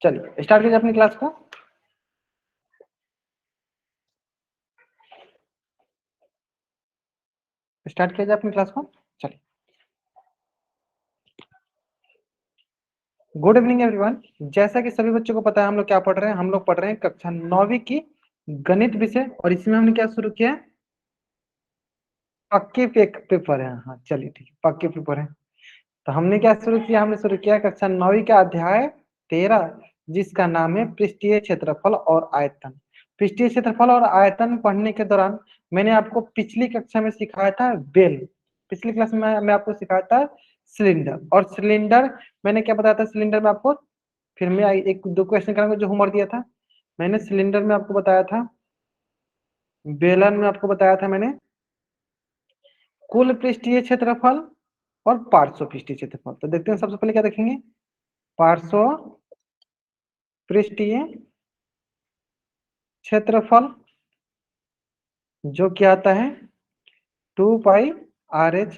चलिए स्टार्ट कीजिए अपनी क्लास को। स्टार्ट कीजिए अपनी क्लास को। चलिए, गुड इवनिंग एवरीवन। जैसा कि सभी बच्चों को पता है हम लोग क्या पढ़ रहे हैं, हम लोग पढ़ रहे हैं कक्षा 9वीं की गणित विषय, और इसमें हमने क्या शुरू किया है, पक्के पेपर है। हाँ चलिए ठीक है, पक्के पेपर है। तो हमने क्या शुरू किया, हमने शुरू किया कक्षा 9वीं का अध्याय 13, जिसका नाम है पृष्ठीय क्षेत्रफल और आयतन। पृष्ठीय क्षेत्रफल और आयतन पढ़ने के दौरान मैंने आपको पिछली कक्षा में सिखाया था बेल, पिछली क्लास में मैं आपको सिखाया था सिलेंडर, और सिलेंडर मैंने क्या बताया था सिलेंडर में आपको, फिर मैं एक दो क्वेश्चन कराऊंगा जो होमवर्क दिया था। मैंने सिलेंडर में आपको बताया था, बेलन में आपको बताया था मैंने कुल पृष्ठीय क्षेत्रफल और पार्श्व पृष्ठीय क्षेत्रफल। तो देखते हैं सबसे पहले क्या देखेंगे, पार्श्व पृष्ठीय क्षेत्रफल जो क्या आता है 2π/h,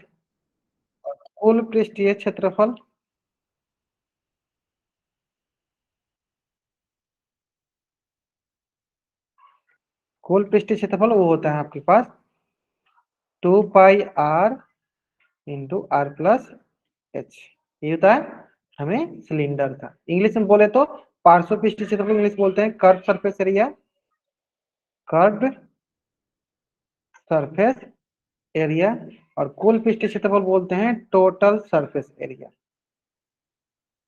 कुल पृष्ठीय क्षेत्रफल वो होता है आपके पास 2πr into r plus h। ये होता है हमें सिलेंडर का। इंग्लिश में बोले तो पार्श्व पृष्ठीय क्षेत्रफल इंग्लिश बोलते हैं curve surface area, curve surface area, और कुल पृष्ठीय क्षेत्रफल बोलते हैं total surface area,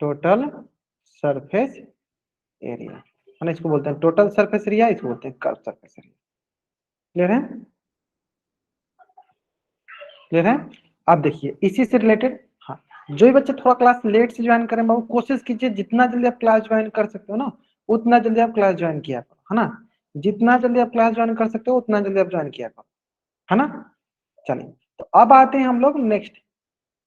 total surface area. मैंने इसको बोलते हैं टोटल सरफेस एरिया, इसको बोलते हैं कर्व सरफेस एरिया। क्लियर है, क्लियर है। अब देखिए इसी से रिलेटेड, हाँ, जो भी बच्चे थोड़ा क्लास लेट से ज्वाइन करें बाबू, कोशिश कीजिए जितना जल्दी आप क्लास ज्वाइन कर सकते हो ना, उतना जल्दी आप क्लास ज्वाइन किया करो, है ना। जितना जल्दी आप क्लास ज्वाइन कर सकते हो उतना जल्दी आप ज्वाइन किया करो, है ना। चलिए, तो अब आते हैं हम लोग नेक्स्ट।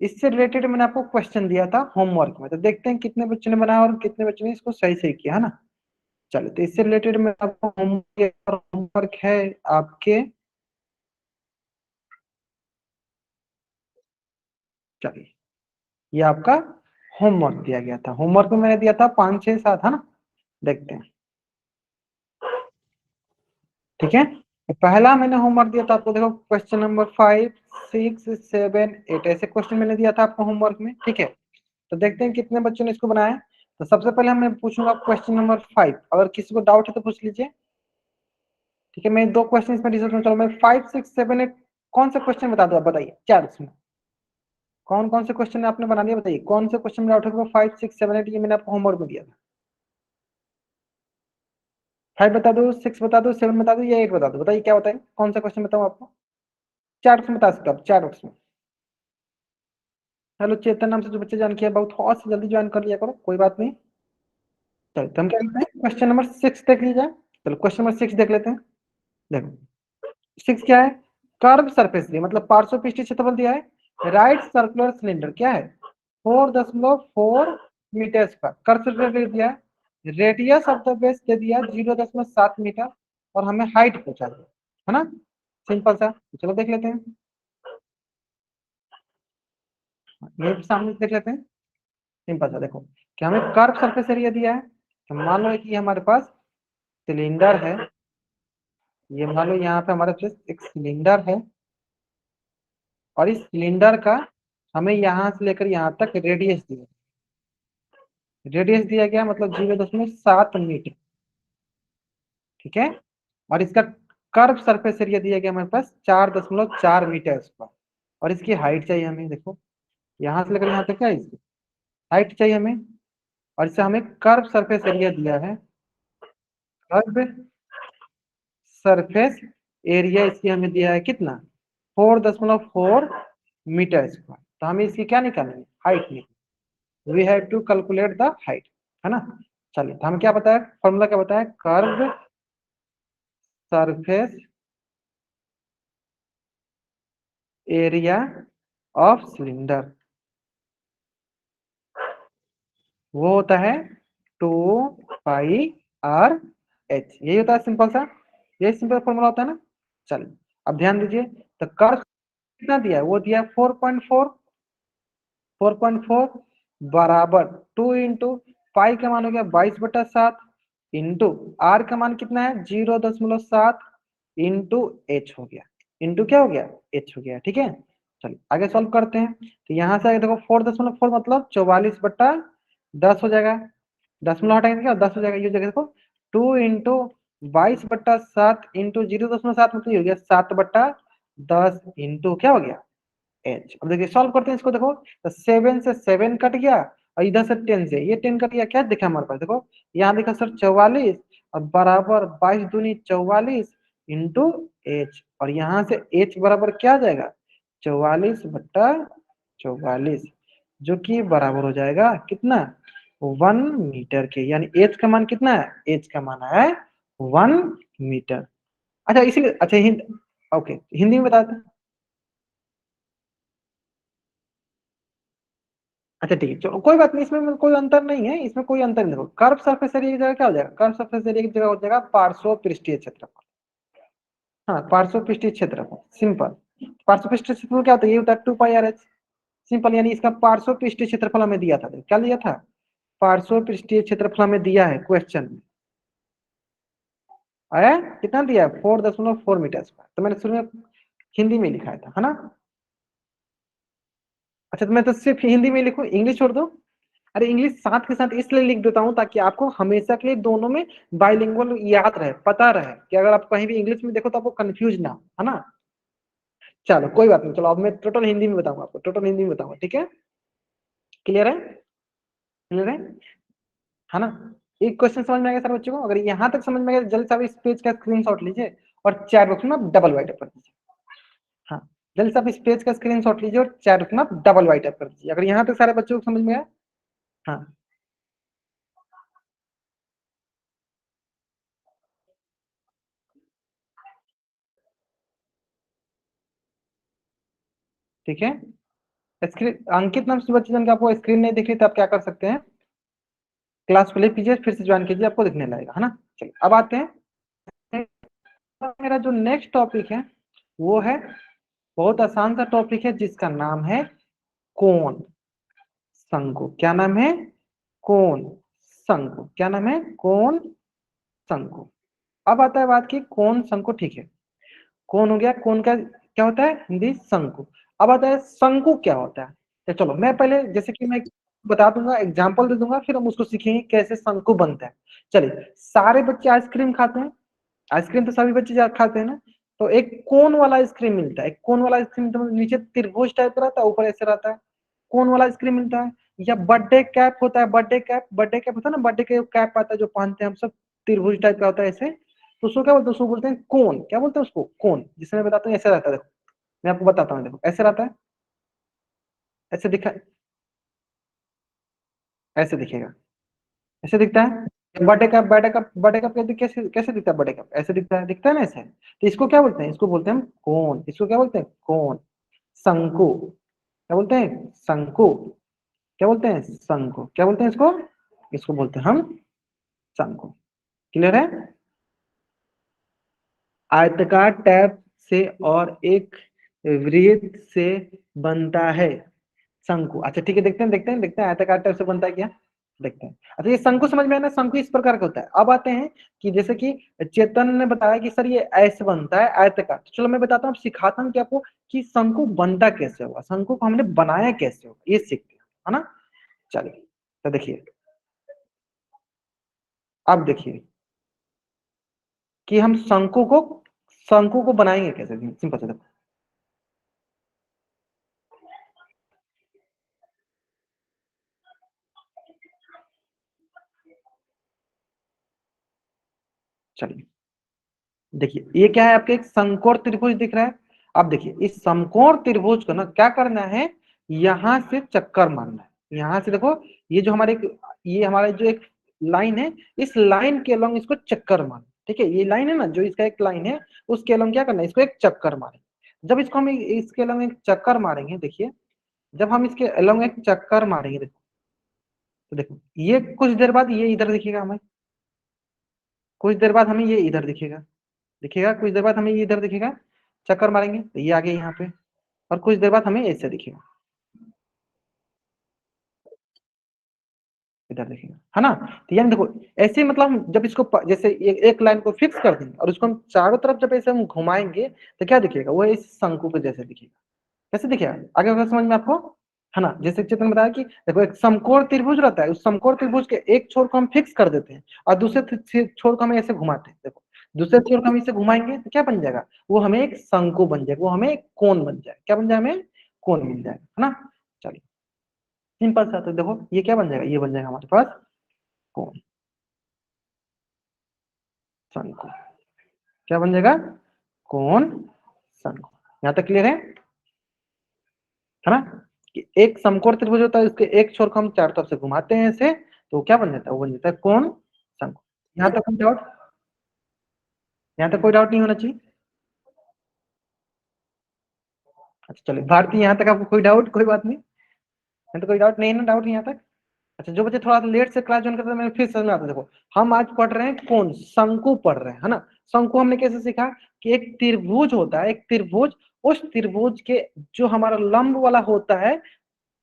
इससे रिलेटेड मैंने आपको क्वेश्चन दिया था होमवर्क में, तो देखते हैं कितने बच्चों ने बनाया और कितने बच्चों ने इसको सही सही किया, है ना। चलिए, तो इससे रिलेटेड मैं आपको होमवर्क है आपके, चलिए ये आपका होमवर्क दिया गया था। होमवर्क में मैंने दिया था 5 6 7, है ना। देखते हैं, ठीक है। तो पहला मैंने होमवर्क दिया था आपको, देखो क्वेश्चन नंबर 5 6 7 8, ऐसे क्वेश्चन मैंने दिया था आपको होमवर्क में, ठीक है। तो देखते हैं कितने बच्चों ने इसको बनाया। तो सबसे पहले मैं पूछूंगा क्वेश्चन नंबर 5, अगर किसी को डाउट है तो पूछ लीजिए, ठीक है। मैं दो क्वेश्चन इसमें डिस्कस करूँ, चलो मैं 5 6 7 8 कौन सा क्वेश्चन बता दो आप, बताइए चार इसमें कौन कौन से क्वेश्चन आपने बना दिया, बताइए कौन से क्वेश्चन में डाउट है। 5 6 7 8 ये मैंने आपको होमवर्क में दिया था। 5 बता दो, 6 बता दो, 7 बता दो, या 8 बता दो, बताइए क्या बताए, कौन सा क्वेश्चन बताऊं आपको। चार ऑप्शन बता सकते हो आप, चार ऑप्शन। हेलो चेतन नाम से जो बच्चे ज्वाइन किया, बहुत थोड़ा सा जल्दी ज्वाइन कर लिया करो, कोई बात नहीं। चलो तो हम क्या करते हैं, क्वेश्चन नंबर 6 देख लीजिए। चलो क्वेश्चन नंबर 6 देख लेते हैं। देखो 6 क्या है, कर्व सरफेस दिया, मतलब पार्श्व पृष्ठीय क्षेत्रफल दिया है, राइट सर्कुलर सिलेंडर क्या है 4.4 मीटर स्क्वायर, कर्व सरफेस दिया है, रेडियस ऑफ द बेस दे दिया 0.7 मीटर, और हमें हाइट पूछा दिया, है ना। सिंपल सा, चलो देख लेते हैं, ये सामने देख लेते हैं। सिंपल सा देखो कि हमें कर्व सरफेस एरिया दिया है, तो मान लो कि हमारे पास सिलेंडर है, ये मान लो यहाँ पे हमारे पास एक सिलेंडर है, और इस सिलेंडर का हमें यहाँ से लेकर यहाँ तक रेडियस दिया, रेडियस दिया गया मतलब 0.7 मीटर, ठीक है। और इसका कर्व सरफेस एरिया दिया गया हमारे पास 4.4 मीटर स्क्वायर, और इसकी हाइट चाहिए हमें, देखो यहाँ से लेकर यहाँ तक क्या है इसकी हाइट चाहिए हमें, और इससे हमें कर्व सरफेस एरिया दिया है, कर्व सरफेस एरिया इसकी हमें दिया है कितना 4.4 मीटर स्क्वायर। तो हमें इसकी क्या निकालेंगे, हाइट निकालेंगे, we have to calculate the height, है ना। चलिए, तो हम क्या बताया, फॉर्मूला क्या बताया, curve surface area of cylinder, वो होता है 2πr/h, यही होता है सिंपल सा, यही सिंपल फॉर्मूला होता है ना। चलिए अब ध्यान दीजिए, तो कर्व कितना दिया है, वो दिया 4.4 बराबर 2 इंटू पाई का मान हो गया 22/7 इंटू आर का मान कितना है 0.7 इंटू एच हो गया, इंटू क्या हो गया एच हो गया। ठीक है, चलिए आगे सॉल्व करते हैं। तो यहाँ से आगे देखो 4.4 मतलब 44/10 हो जाएगा, दशमलव हटाएंगे क्या 10 हो जाएगा, ये जगह देखो 2 इंटू 22/7 इंटू 0.7 मतलब ये हो गया 7/10 इंटू क्या हो गया एच। अब देखिए सॉल्व करते हैं इसको, देखो तो 7 से 7 कट गया और इधर से 10 से ये 10 कट गया, क्या दिखा हमारे पास देखो यहाँ देखा सर 44 और बराबर 22 दूनी 44 इंटू एच, और यहाँ से एच बराबर क्या आ जाएगा 44/44, जो कि बराबर हो जाएगा कितना 1 मीटर के, यानी एच का मान कितना है, एच का मान है 1 मीटर। अच्छा इसीलिए अच्छा ओके हिंदी में बताते हैं। अच्छा ठीक है चलो कोई बात नहीं, इसमें कोई अंतर नहीं है, इसमें कोई अंतर नहीं। देखो कर्व सरफेस एरिया की जगह क्या हो जाएगा, कर्व सरफेस एरिया की जगह हो जाएगा पार्श्व पृष्ठीय क्षेत्रफल। हाँ पार्श्व पृष्ठीय क्षेत्रफल सिंपल। पार्श्व पृष्ठीय क्षेत्रफल क्या होता है, ये होता है 2πr h सिंपल, यानी इसका पार्श्व पृष्ठीय क्षेत्रफल हमें दिया था, क्या दिया था पार्श्व पृष्ठीय क्षेत्रफल हमें दिया है क्वेश्चन में, आया कितना दिया है 4.4 मीटर स्क्वायर, तो मैंने शुरू में हिंदी में लिखा था है ना। अच्छा तो मैं तो सिर्फ हिंदी में लिखूं, इंग्लिश छोड़ दो। अरे इंग्लिश साथ के साथ इसलिए लिख देता हूँ ताकि आपको हमेशा के लिए दोनों में बाइलिंगुअल याद रहे, पता रहे कि अगर आप कहीं भी इंग्लिश में देखो तो आपको कंफ्यूज ना हो, है ना। चलो कोई बात नहीं, चलो अब मैं टोटल हिंदी में बताऊंगा आपको, टोटल हिंदी में बताऊंगा, ठीक है क्लियर है, क्लियर है ना। एक क्वेश्चन समझ में आ गया सर बच्चों को, अगर यहाँ तक समझ में आ गया जल्दी से आप इस पेज का स्क्रीनशॉट लीजिए और चैट बॉक्स में डबल वाइट कर दीजिए। हाँ जल्दी से आप इस पेज का स्क्रीनशॉट लीजिए और चैट बॉक्स में डबल वाइट कर दीजिए, अगर यहाँ तक सारे बच्चों को समझ में आया। हाँ ठीक है, स्क्रीन अंकित नाम से बच्चे जिनका आपको स्क्रीन नहीं दिख रही तो आप क्या कर सकते हैं, क्लास को ले कीजिए फिर से ज्वाइन कीजिए, आपको दिखने लगेगा है ना। चलिए अब आते हैं, मेरा जो नेक्स्ट टॉपिक है वो है बहुत आसान सा टॉपिक है जिसका नाम है कोण शंकु। क्या नाम है कोण शंकु, क्या नाम है कोण शंकु। अब आता है बात की कोण शंकु, ठीक है कोण हो गया, कोण का क्या होता है हिंदी शंकु। अब आता है शंकु क्या होता है, तो चलो मैं पहले जैसे कि मैं बता दूंगा एग्जांपल दे दूंगा फिर हम उसको सीखेंगे कैसे शंकु बनता है। चलिए सारे बच्चे आइसक्रीम खाते हैं, आइसक्रीम तो सभी बच्चे खाते हैं ना, तो एक कोन वाला आइसक्रीम मिलता है, एक कोन वाला आइसक्रीम तो नीचे त्रिभुज टाइप का रहता है ऊपर ऐसे रहता है, कोन वाला आइसक्रीम मिलता है। या बर्थडे कैप होता है, बर्थडे कैप, बर्थडे कैप होता है ना, बर्थडे के कैप आता है जो पहनते हैं हम सब, त्रिभुज टाइप का होता है ऐसे, तो उसको क्या बोलते हैं, उसको बोलते हैं कोन, क्या बोलते हैं उसको कोन, जिसे मैं बताता हूँ ऐसे रहता है, देखो मैं आपको बताता हूँ, देखो ऐसे रहता है, ऐसे दिखा, ऐसे दिखेगा, ऐसे दिखता है बर्थडे कप कैसे कैसे दिखता है, बर्थडे कप ऐसे दिखता है ना ऐसे, तो इसको क्या बोलते हैं, इसको बोलते हैं हम कोन, इसको क्या बोलते हैं कोन शंकु, क्या बोलते हैं शंकु, क्या बोलते हैं शंकु, क्या बोलते हैं इसको, इसको बोलते हैं हम शंकु। क्लियर है, आयताकार टैप से और एक वृत्त से बनता है शंकु। अच्छा ठीक है देखते हैं आयताकार टाइप से बनता है क्या, देखते हैं। अच्छा ये शंकु समझ में आया ना, शंकु इस प्रकार का होता है। अब आते हैं कि जैसे कि चेतन ने बताया कि सर ये ऐसे बनता है आयताकार, तो चलो मैं बताता हूँ सिखाता हूँ कि आपको कि शंकु बनता कैसे होगा, शंकु को हमने बनाया कैसे होगा ये सीखते हैं, है ना। चलिए तो देखिए, अब देखिए कि हम शंकु को बनाएंगे कैसे, सिंपल से देखो। चलिए देखिए ये क्या है, आपके एक समकोण त्रिभुज दिख रहा है। अब देखिए इस समकोण त्रिभुज को ना क्या करना है, यहां से चक्कर मारना है, यहां से देखो ये जो हमारे ये हमारा जो एक लाइन है, इस लाइन के अलोंग इसको चक्कर मारना, ठीक है ये लाइन है ना जो इसका एक लाइन है, उसके अलोंग क्या करना है, इसको एक चक्कर मारेंगे। जब इसको हम इसके अलोंग एक चक्कर मारेंगे, देखिए जब हम इसके अलोंग एक चक्कर मारेंगे देखो, तो देखो ये कुछ देर बाद ये इधर दिखेगा हमें, कुछ देर बाद हमें ये इधर दिखेगा, दिखेगा कुछ देर बाद हमें ये इधर दिखेगा, चक्कर मारेंगे तो ये आगे यहाँ पे, और कुछ देर बाद हमें ऐसे दिखेगा। इधर देखिएगा, है ना। तो यानी देखो ऐसे मतलब हम जब इसको जैसे एक लाइन को फिक्स कर देंगे और उसको हम चारों तरफ जब ऐसे हम घुमाएंगे तो क्या दिखेगा, वो इस शंकु के जैसे दिखेगा। कैसे दिखेगा आगे होगा समझ में आपको, है ना। जैसे चित्र में बताया कि देखो एक समकोण त्रिभुज रहता है, उस समकोण त्रिभुज के एक छोर को हम फिक्स कर देते हैं और दूसरे छोर को हम ऐसे घुमाते हैं। देखो दूसरे छोर को हम इसे घुमाएंगे तो क्या बन जाएगा, वो हमें एक शंकु बन जाएगा, वो हमें एक कोण बन जाएगा। क्या बन जाएगा, हमें कोण मिल जाएगा, है ना। चलिए सिंपल सा, तो देखो ये क्या बन जाएगा, ये बन जाएगा हमारे पास कोण, शंकु। क्या बन जाएगा, कोण शंकु। यहाँ तक क्लियर है ना। कि एक समकोण त्रिभुज होता है, उसके एक छोर को हम चार तरफ से घुमाते हैं ऐसे, तो क्या बन जाता है, वो बन जाता है कोण शंकु। यहाँ तक कोई डाउट, यहाँ तक कोई डाउट नहीं होना चाहिए। अच्छा चलिए भारती, यहाँ तक आपको कोई डाउट, कोई बात नहीं, यहाँ तो कोई डाउट नहीं है ना, डाउट यहाँ तक। अच्छा जो बच्चे थोड़ा सा लेट से क्लास ज्वाइन करते हैं, मैं फिर समझ में आता है। देखो हम आज पढ़ रहे हैं कौन, शंकु पढ़ रहे हैं, है ना। शंकु हमने कैसे सीखा कि एक त्रिभुज होता है, एक त्रिभुज, उस त्रिभुज के जो हमारा लंब वाला होता है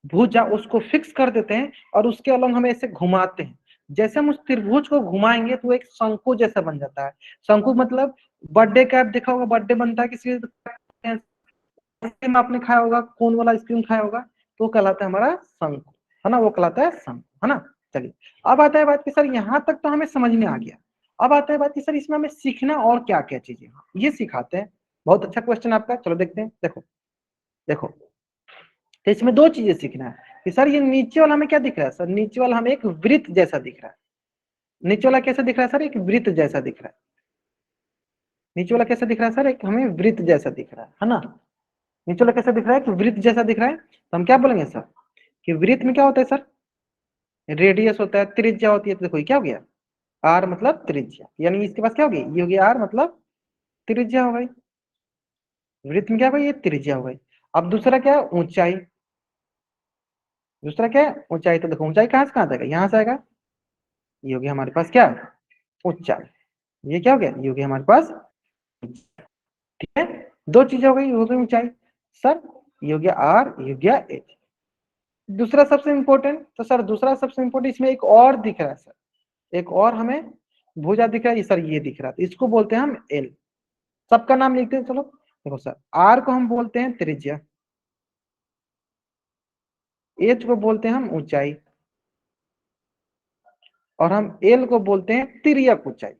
भुजा, उसको फिक्स कर देते हैं और उसके अलग हम ऐसे घुमाते हैं। जैसे हम उस त्रिभुज को घुमाएंगे तो एक शंकु जैसा बन जाता है। शंकु मतलब बर्थडे का आप देखा होगा, बर्थडे बनता है किसी आइसक्रीम आपने खाया होगा, कौन वाला आइसक्रीम खाया होगा, तो कहलाता है हमारा शंकु, है ना, वो कहलाता है शंकु, है ना। चलिए अब आता है बात कि सर यहाँ तक तो हमें समझ में आ गया। अब आता है बात कि सर इसमें हमें सीखना और क्या क्या चीजें ये सिखाते हैं। बहुत अच्छा क्वेश्चन आपका, चलो देखते हैं। देखो देखो तो इसमें दो चीजें सीखना है कि सर ये नीचे वाला हमें क्या दिख रहा है, सर नीचे वाला हमें एक वृत्त जैसा दिख रहा है। नीचे वाला कैसा दिख रहा है सर, एक वृत्त जैसा दिख रहा है। नीचे वाला कैसा दिख रहा है सर, एक हमें वृत्त जैसा दिख रहा है ना। नीचे वाला कैसा दिख रहा है, कि वृत्त जैसा दिख रहा है। तो हम क्या बोलेंगे सर, कि वृत्त में क्या होता है सर, रेडियस होता है, त्रिज्या होती है। तो देखो ये क्या हो गया, आर मतलब त्रिज्या, यानी इसके पास क्या होगी, ये होगी आर मतलब त्रिज्या हो गई। वृत्त में क्या होगा, ये त्रिज्या हो गई। अब दूसरा क्या है, ऊंचाई। दूसरा क्या है, ऊंचाई। तो देखो ऊंचाई कहां से कहां आएगा, यहां से आएगा। ये हो गया हमारे पास क्या, ऊंचाई। ये क्या हो गया, ये हो गया हमारे पास, ठीक है। दो चीजें हो गई ऊंचाई। सर ये हो गया आर, ये हो गया एच। दूसरा सबसे इंपॉर्टेंट, तो सर दूसरा सबसे इंपॉर्टेंट इसमें एक और दिख रहा है सर, एक और हमें भुजा दिख रहा है सर, ये दिख रहा है, तो इसको बोलते हैं हम एल। सबका नाम लिखते हैं, चलो देखो सर, आर को हम बोलते हैं त्रिज्या, एच को बोलते हैं हम ऊंचाई, और हम एल को बोलते हैं तिर्यक ऊंचाई।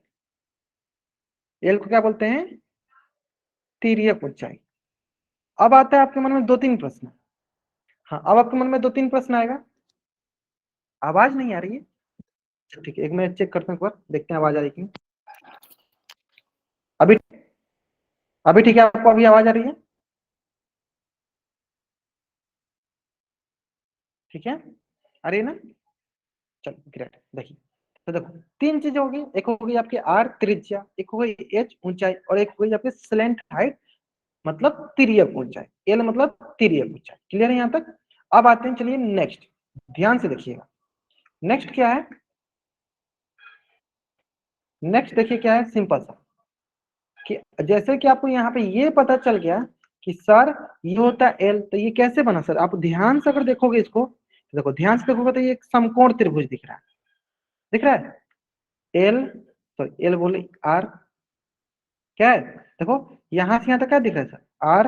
एल को क्या बोलते हैं, तिर्यक ऊंचाई। अब आता है आपके मन में दो तीन प्रश्न। हाँ अब आपके मन में दो तीन प्रश्न आएगा। आवाज नहीं आ रही है, ठीक है एक मिनट चेक करते हैं, एक बार देखते हैं आवाज आ रही है कि नहीं। अभी अभी ठीक है, आपको अभी आवाज आ रही है, ठीक है, आ रही है ना। चलो ग्रेट, देखिए तो देखो तीन चीजें होगी, एक होगी आपकी आर त्रिज्या, एक होगी एच ऊंचाई, और एक होगी आपकी स्लेंट हाइट मतलब तिर्यक ऊंचाई। एल मतलब तिर्यक ऊंचाई। क्लियर है यहाँ तक। अब आते हैं, चलिए नेक्स्ट, ध्यान से देखिएगा। नेक्स्ट क्या है, नेक्स्ट देखिए क्या है, सिंपल सा, कि जैसे कि आपको यहाँ पे ये पता चल गया कि सर ये होता है एल, तो ये कैसे बना सर, आप ध्यान से अगर देखोगे इसको, तो देखो ध्यान से देखोगे तो ये एक समकोण त्रिभुज दिख रहा है, दिख रहा है एल, तो एल बोले आर, क्या है देखो यहां से यहां तक क्या दिख रहा है सर, आर,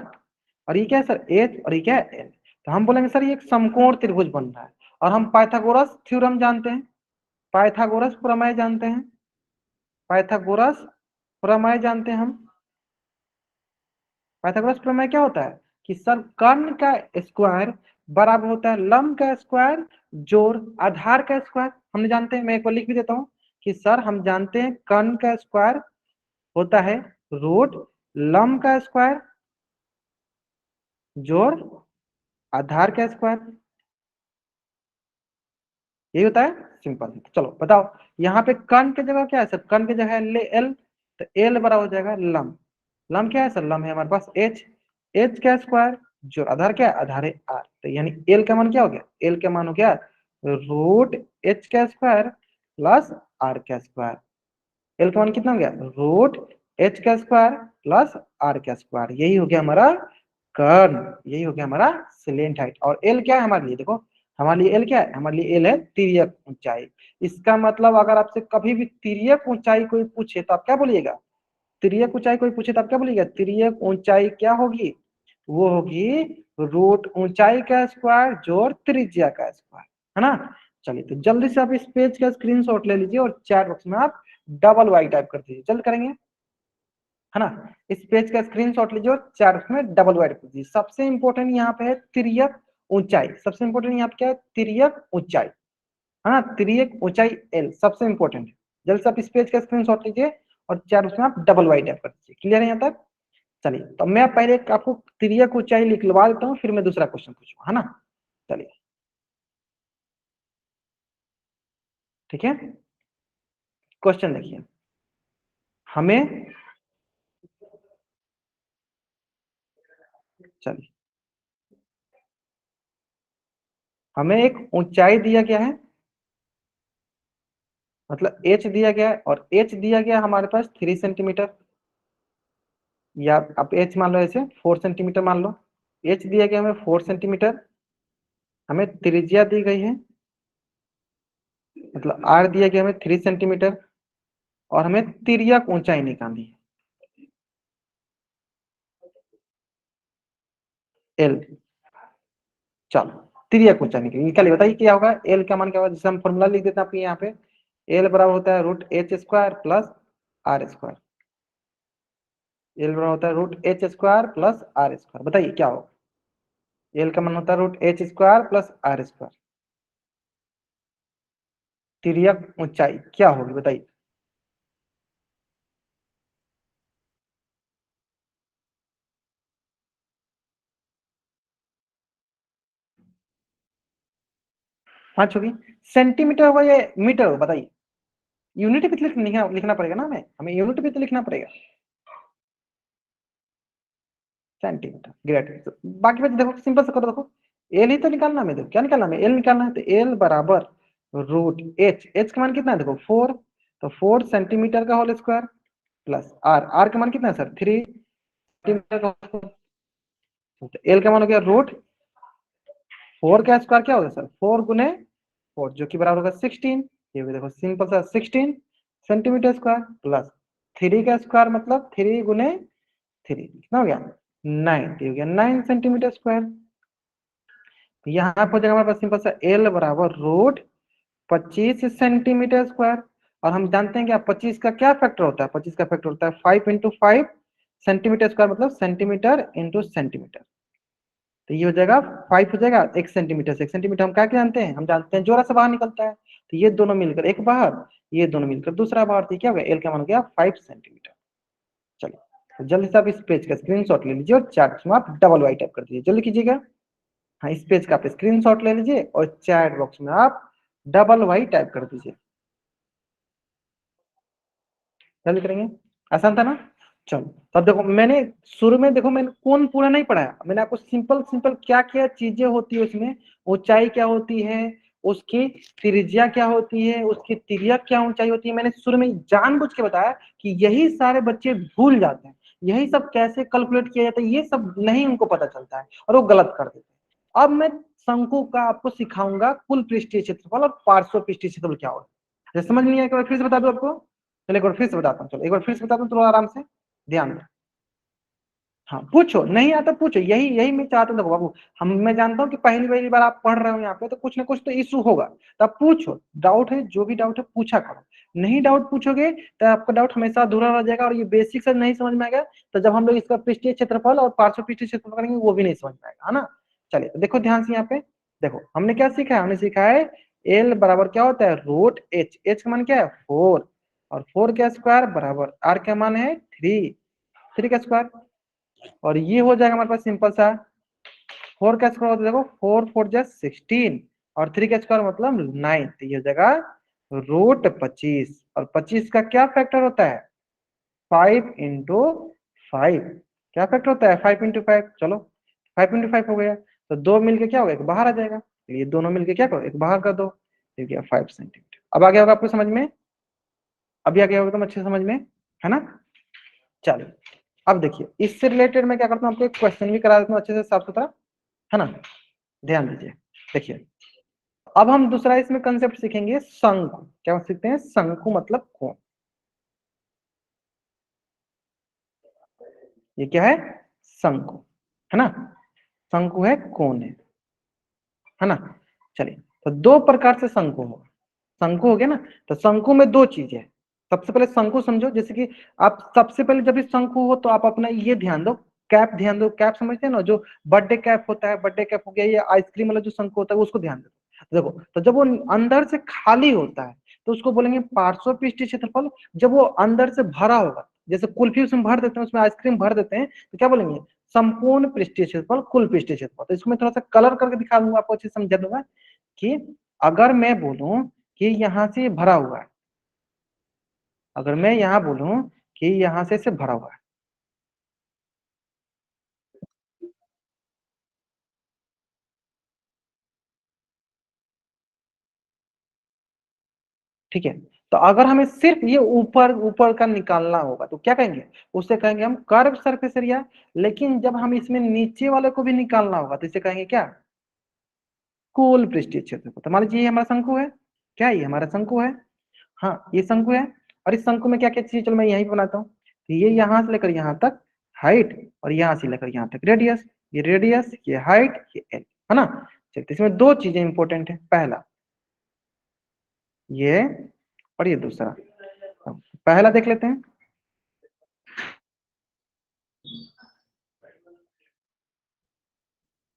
और ये क्या है सर एच, और ये क्या है एल। तो हम बोलेंगे सर ये एक समकोण त्रिभुज बन रहा है। और हम पाइथागोरस थ्योरम जानते हैं, पाइथागोरस प्रमेय जानते हैं, पाइथागोरस प्रमेय जानते हैं हम। पाइथागोरस प्रमेय क्या होता है, कि सर कर्ण का स्क्वायर बराबर होता है लंब का स्क्वायर जोड़ आधार का स्क्वायर। हमने जानते हैं, मैं एक बार लिख भी देता हूँ, कि सर हम जानते हैं कर्ण का स्क्वायर होता है रूट लंब का स्क्वायर जोड़ आधार का स्क्वायर, यही होता है सिंपल। चलो बताओ, यहाँ पे कर्ण की जगह क्या है सर, कर्ण की जगह है एल, तो एल बड़ा हो जाएगा लंब। लंब क्या है सर, लंब है हमारे पास एच, एच का स्क्वायर जो आधार क्या है, आधार है आर। तो यानी एल का मान क्या हो गया, एल का मान हो गया रूट एच का स्क्वायर प्लस आर का स्क्वायर। एल का मान कितना हो गया, रूट एच का स्क्वायर प्लस आर का स्क्वायर। यही हो गया हमारा कर्ण, यही हो गया हमारा स्लेंट हाइट। और एल क्या है हमारे लिए, देखो हमारे लिए एल क्या है, हमारे लिए एल है तिर्यक ऊंचाई। इसका मतलब अगर आपसे कभी भी तिर्यक ऊंचाई कोई पूछे तो आप क्या बोलिएगा, तिर्यक ऊंचाई कोई पूछे तो आप क्या बोलिएगा, तिर्यक ऊंचाई क्या होगी, वो होगी रूट ऊंचाई का स्क्वायर जोड़ त्रिज्या का स्क्वायर, है ना। चलिए तो जल्दी से आप इस पेज का स्क्रीनशॉट ले लीजिए और चैट बॉक्स में आप डबल वाई टाइप कर दीजिए, जल्द करेंगे, है ना। इस पेज का स्क्रीनशॉट लीजिए और चार में डबल वाइड कीजिए। सबसे इंपॉर्टेंट यहाँ पे है तिर्यक ऊंचाई, सबसे इंपॉर्टेंट यहाँ पे क्या है, तिर्यक ऊंचाई, है ना, तिर्यक ऊंचाई एल सबसे इंपॉर्टेंट है। जल्द से आप इस पेज का स्क्रीनशॉट लीजिए और चार उसमें आप डबल वाइड टाइप कर दीजिए। क्लियर है यहाँ तक। चलिए तो मैं पहले आपको तिर्यक ऊंचाई लिखवा देता हूँ, फिर मैं दूसरा क्वेश्चन पूछूंगा, है ना। चलिए ठीक है, क्वेश्चन देखिए, हमें, चलिए हमें एक ऊंचाई दिया गया है, मतलब एच दिया गया है, और एच दिया गया हमारे पास 3 सेंटीमीटर, या आप एच मान लो, ऐसे 4 सेंटीमीटर मान लो। एच दिया गया हमें 4 सेंटीमीटर, हमें त्रिज्या दी गई है, मतलब आर दिया गया हमें 3 सेंटीमीटर, और हमें तिर्यक ऊंचाई निकालनी है एल। चलो तिर्यक ऊंचाई निकालिए, बताइए क्या होगा, एल का मान क्या होगा, जिसे हम फॉर्मूला लिख देते हैं आपके यहाँ पे, एल बराबर होता है root H square plus R square, L बराबर होता है root H square plus R square, बताइए क्या होगा, एल का मान होता है root H square plus R square, तिर्यक ऊंचाई क्या होगी बताइए। 5 होगी, सेंटीमीटर होगा या मीटर होगा बताइए, यूनिट भी तो लिखना पड़ेगा ना, हमें हमें यूनिट भी तो लिखना पड़ेगा, सेंटीमीटर, ग्रेट। तो बाकी बच्चे देखो सिंपल से करो, देखो एल ही तो निकालना है, देखो क्या निकालना है, एल निकालना है, तो एल बराबर रूट एच, एच का मान कितना है देखो 4, तो 4 सेंटीमीटर का whole square plus R, R का मान कितना है सर 3 सेंटीमीटर का होल स्क्वायर, तो एल का मान हो गया रूट 4 का स्क्वायर क्या होगा सर 4 गुने 4, जो कि बराबर होगा 16, ये भी देखो सिंपल सा 16 सेंटीमीटर स्क्वायर प्लस 3 का स्क्वायर मतलब 3 गुने 3, कितना हो गया 9, हो गया 9 सेंटीमीटर स्क्वायर। यहाँ पर हो जाएगा हमारे पास सिंपल सा एल बराबर रूट 25 सेंटीमीटर स्क्वायर, और हम जानते हैं कि 25 का क्या फैक्टर होता है, 25 का फैक्टर होता है 5 × 5 सेंटीमीटर स्क्वायर, मतलब सेंटीमीटर इंटू सेंटीमीटर, तो ये हो जाएगा 5 हो जाएगा 1 सेंटीमीटर से, 1 सेंटीमीटर हम क्या क्या जानते हैं, हम जानते हैं जोड़ा से बाहर निकलता है, तो ये दोनों मिलकर एक बाहर, ये दोनों मिलकर दूसरा बाहर, तो क्या हो गया एल का मान हो गया 5 सेंटीमीटर। चलिए तो जल्दी से आप इस पेज का स्क्रीनशॉट ले लीजिए और चार्ट में आप डबल वाई टाइप कर दीजिए, जल्दी कीजिएगा। हाँ इस पेज का आप स्क्रीनशॉट ले लीजिए और चैट बॉक्स में आप डबल वाई टाइप कर दीजिए, जल्दी करेंगे, आसान था ना। चलो तब देखो मैंने शुरू में देखो मैंने कौन पूरा नहीं पढ़ाया, मैंने आपको सिंपल सिंपल क्या क्या चीजें होती है उसमें, ऊंचाई क्या होती है, उसकी त्रिज्या क्या होती है, उसकी तिर्यक क्या ऊंचाई होती है, मैंने शुरू में जानबूझ के बताया कि यही सारे बच्चे भूल जाते हैं, यही सब कैसे कैलकुलेट किया जाता है ये सब नहीं उनको पता चलता है और वो गलत कर देते हैं। अब मैं शंकु का आपको सिखाऊंगा कुल पृष्ठीय क्षेत्रफल और पार्श्व पृष्ठीय क्षेत्रफल क्या होता है, समझ नहीं आया एक बार फिर से बता दो आपको, चलो एक बार फिर से बताता हूँ, चलो एक बार फिर से बताता हूँ, थोड़ा आराम से ध्यान दो। हाँ पूछो, नहीं आता पूछो, यही यही मैं चाहता हूँ, देखो बाबू हम, मैं जानता हूँ कि पहली पहली बार आप पढ़ रहे हो यहाँ पे, तो कुछ ना कुछ तो इशू होगा, तो आप पूछो, डाउट है जो भी डाउट है पूछा करो, नहीं डाउट पूछोगे तो आपका डाउट हमेशा अधूरा रह जाएगा, और ये बेसिक से नहीं समझ में आएगा, तो जब हम लोग इसका पृष्ठीय क्षेत्रफल और पार्श्व पृष्ठीय क्षेत्रफल करेंगे वो भी नहीं समझ में आएगा, है ना। चलिए तो देखो ध्यान से यहाँ पे, देखो हमने क्या सीखा है, हमने सीखा है एल बराबर क्या होता है रूट एच, एच का मान क्या है 4, और 4 का स्क्वायर बराबर आर का मान है 3, 3 का स्क्वायर, और ये हो जाएगा हमारे पास सिंपल सा 4 का स्क्वायर होता है देखो 4 4 जा 16, और 3 का स्क्वायर मतलब 9, तो ये हो जाएगा रूट 25, और 25 का क्या फैक्टर होता है 5 × 5, क्या फैक्टर होता है 5 × 5, चलो 5 × 5 हो गया, तो दो मिलके क्या होगा एक बाहर आ जाएगा, तो ये दोनों मिलके क्या करो एक बाहर कर दो, तो गया 5 सेंटीमीटर। अब आ गया होगा आपको समझ में, अभी आ गया होगा तुम अच्छे समझ में, है ना। चलो अब देखिए इससे रिलेटेड मैं क्या करता हूँ, आपको एक क्वेश्चन भी करा देता हूँ अच्छे से साफ सुथरा, है ना, ध्यान दीजिए। देखिए अब हम दूसरा इसमें कंसेप्ट सीखेंगे, शंकु। क्या सीखते हैं? शंकु मतलब कोण। ये क्या है? शंकु, है ना। शंकु है, कोण है ना। चलिए, तो दो प्रकार से शंकु होगा। शंकु हो गया ना, तो शंकु में दो चीजें हैं। सबसे पहले शंकु समझो, जैसे कि आप सबसे पहले जब भी शंकु हो तो आप अपना ये ध्यान दो, कैप ध्यान दो। कैप समझते हैं ना, जो बर्थडे कैप होता है, बर्थडे कैप हो गया, या आइसक्रीम वाला जो शंकु होता है उसको ध्यान दो। देखो, तो जब वो अंदर से खाली होता है तो उसको बोलेंगे पार्श्व पृष्ठीय क्षेत्रफल। जब वो अंदर से भरा होगा, जैसे कुल्फी उसमें भर देते हैं, उसमें आइसक्रीम भर देते हैं, तो क्या बोलेंगे? संपूर्ण पृष्ठीय क्षेत्रफल, कुल पृष्ठीय क्षेत्रफल। तो इसको मैं थोड़ा सा कलर करके दिखा दूंगा, आपको अच्छे से समझा दूंगा कि अगर मैं बोलूं कि यहां से भरा हुआ है, अगर मैं यहां बोलूं कि यहां से भरा हुआ है, ठीक है, तो अगर हमें सिर्फ ये ऊपर ऊपर का निकालना होगा तो क्या कहेंगे? उसे कहेंगे हम कर्व सरफेस एरिया। लेकिन जब हम इसमें नीचे वाले को भी निकालना होगा तो इसे कहेंगे क्या? कुल पृष्ठीय क्षेत्रफल। तो मान लीजिए ये हमारा शंकु है, क्या ये हमारा शंकु है? हाँ, ये शंकु है। और इस शंकु में क्या क्या चीज, चलो मैं यहीं पे बनाता हूँ। तो ये यहां से लेकर यहां तक हाइट, और यहां से लेकर यहां तक रेडियस। ये रेडियस, ये हाइट, ये एल, है ना। चलिए, तो इसमें दो चीजें इंपॉर्टेंट है, पहला ये, और ये दूसरा। पहला देख लेते हैं।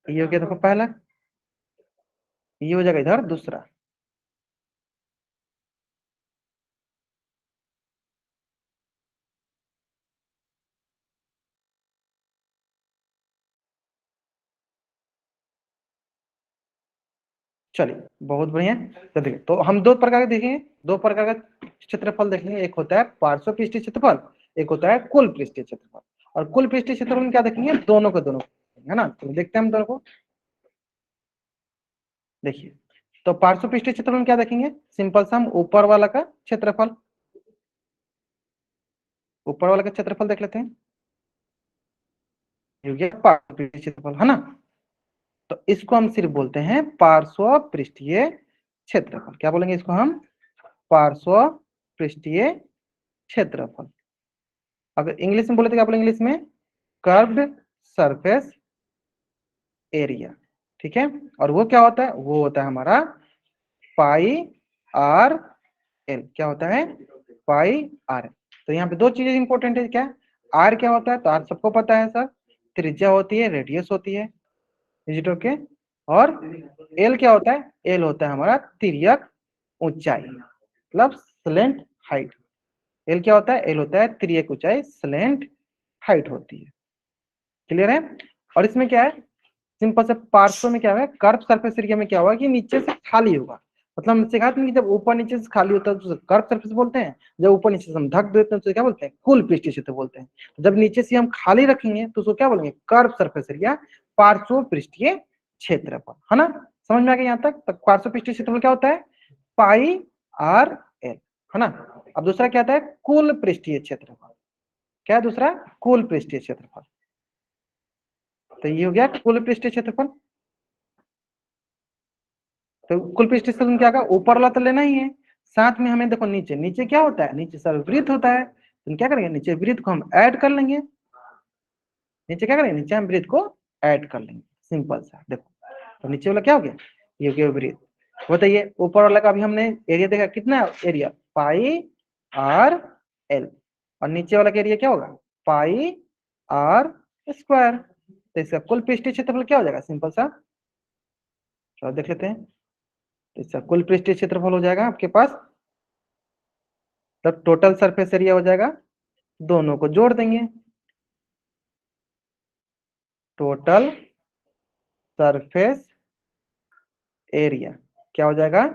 ये हो गया, देखो पहला। ये हो जाएगा इधर दूसरा। चलिए, बहुत बढ़िया। तो देखिए, तो हम दो प्रकार के देखेंगे, दो प्रकार का क्षेत्रफल देखेंगे। एक होता है पार्श्व पृष्ठीय क्षेत्रफल, एक होता है कुल पृष्ठीय क्षेत्रफल। और कुल पृष्ठीय क्षेत्रफल में क्या देखेंगे? दोनों को दोनों, है ना। तो देखते हैं हम दोनों को। देखिए, तो पार्श्व पृष्ठीय क्षेत्रफल में क्या देखेंगे? सिंपल सा हम ऊपर वाला का क्षेत्रफल, ऊपर वाला का क्षेत्रफल देख लेते हैं। ये हो गया पार्श्व पृष्ठीय क्षेत्रफल, है ना। तो इसको हम सिर्फ बोलते हैं पार्श्व पृष्ठीय क्षेत्रफल। क्या बोलेंगे इसको हम? पार्श्व पृष्ठीय क्षेत्रफल। अगर इंग्लिश में बोले तो क्या बोलेंगे इंग्लिश में? कर्व्ड सरफेस एरिया, ठीक है। और वो क्या होता है? वो होता है हमारा पाई आर एल। क्या होता है? पाई आर एल। तो यहाँ पे दो चीजें इंपॉर्टेंट है। क्या? आर क्या होता है? तो आर सबको पता है सर, त्रिज्या होती है, रेडियस होती है, इज इट ओके। और एल क्या होता है? एल होता है हमारा तिर्यक ऊंचाई, मतलब स्लेंट हाइट। एल क्या होता है? एल होता है तिर्यक ऊंचाई, स्लेंट हाइट होती है। क्लियर है? और इसमें क्या है? सिंपल से पार्श्व में क्या है? कर्व सरफेस एरिया में क्या होगा कि नीचे से खाली होगा। मतलब हम सिखा कि जब ऊपर नीचे से खाली होता है तो कर्व सरफेस बोलते हैं, जब ऊपर नीचे से हम ढक देते हैं तो क्या बोलते हैं? कुल पृष्ठीय क्षेत्र बोलते हैं। जब नीचे से हम खाली रखेंगे तो उसको क्या बोलेंगे? कर्व सरफेस एरिया, पार्श्व पृष्ठीय क्षेत्रफल, है ना। समझ में आ गया यहाँ तक? तो पार्श्व पृष्ठीय क्षेत्रफल क्या होता है? पाई आर एल, है ना। अब दूसरा क्या आता है? कुल पृष्ठीय क्षेत्रफल। क्या है दूसरा? कुल पृष्ठीय क्षेत्रफल। तो ये हो गया कुल पृष्ठीय क्षेत्रफल। तो कुल पृष्ठीय क्षेत्रफल क्या होगा? ऊपर वाला तो लेना ही है, साथ में हमें देखो नीचे, नीचे क्या होता है? नीचे सर वृत्त होता है। तो हम क्या करेंगे? नीचे वृत्त को हम ऐड कर लेंगे। नीचे क्या करेंगे? नीचे हम वृत्त को ऐड कर लेंगे, सिंपल सा। देखो, तो नीचे वाला क्या हो गया? ये हो गया वृत्त। बताइए, ऊपर वाला का अभी हमने एरिया देखा, कितना एरिया? पाई आर एल। और नीचे वाला का एरिया क्या होगा? Pi are square. तो इसका कुल पृष्ठीय क्षेत्रफल क्या हो जाएगा? सिंपल सा, चलो देख लेते हैं। तो इसका कुल पृष्ठीय क्षेत्रफल हो जाएगा आपके पास, तब टोटल सरफेस एरिया हो जाएगा, दोनों को जोड़ देंगे, टोटल सरफेस एरिया क्या हो जाएगा?